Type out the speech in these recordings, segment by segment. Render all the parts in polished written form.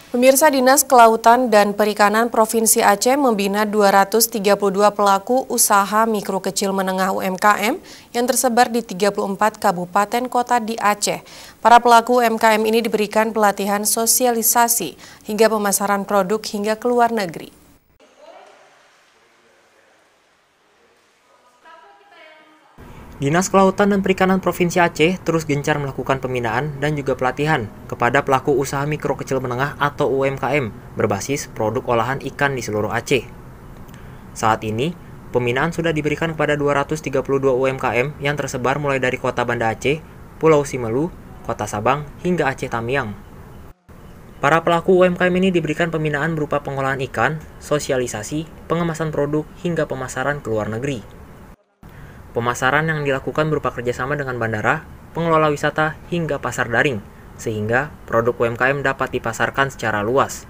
Pemirsa, Dinas Kelautan dan Perikanan Provinsi Aceh membina 232 pelaku usaha mikro kecil menengah UMKM yang tersebar di 34 kabupaten kota di Aceh. Para pelaku UMKM ini diberikan pelatihan sosialisasi hingga pemasaran produk hingga ke luar negeri. Dinas Kelautan dan Perikanan Provinsi Aceh terus gencar melakukan pembinaan dan juga pelatihan kepada pelaku usaha mikro kecil menengah atau UMKM berbasis produk olahan ikan di seluruh Aceh. Saat ini, pembinaan sudah diberikan kepada 232 UMKM yang tersebar mulai dari Kota Banda Aceh, Pulau Simelu, Kota Sabang, hingga Aceh Tamiang. Para pelaku UMKM ini diberikan pembinaan berupa pengolahan ikan, sosialisasi, pengemasan produk, hingga pemasaran ke luar negeri. Pemasaran yang dilakukan berupa kerjasama dengan bandara, pengelola wisata, hingga pasar daring, sehingga produk UMKM dapat dipasarkan secara luas.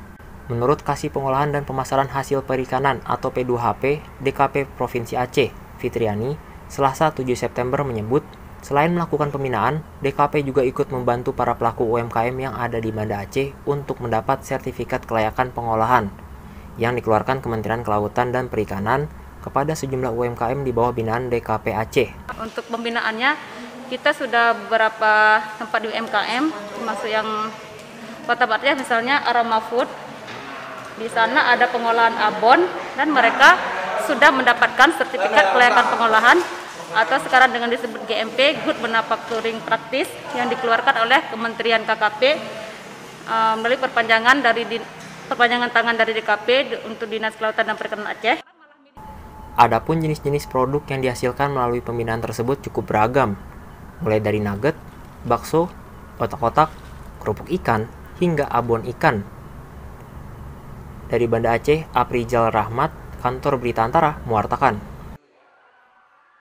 Menurut Kasih Pengolahan dan Pemasaran Hasil Perikanan atau P2HP DKP Provinsi Aceh, Fitriani, Selasa 7 September menyebut, selain melakukan pembinaan, DKP juga ikut membantu para pelaku UMKM yang ada di Banda Aceh untuk mendapat sertifikat kelayakan pengolahan yang dikeluarkan Kementerian Kelautan dan Perikanan kepada sejumlah UMKM di bawah binaan DKP Aceh. Untuk pembinaannya, kita sudah beberapa tempat di UMKM, termasuk yang Kota Aceh misalnya Aroma Food. Di sana ada pengolahan abon dan mereka sudah mendapatkan sertifikat kelayakan pengolahan atau sekarang dengan disebut GMP, Good Manufacturing Practice, yang dikeluarkan oleh Kementerian KKP melalui perpanjangan tangan dari DKP untuk Dinas Kelautan dan Perikanan Aceh. Adapun jenis-jenis produk yang dihasilkan melalui pembinaan tersebut cukup beragam, mulai dari nugget, bakso, otak-otak, kerupuk ikan, hingga abon ikan. Dari Banda Aceh, Aprijal Rahmat, Kantor Berita Antara, mewartakan.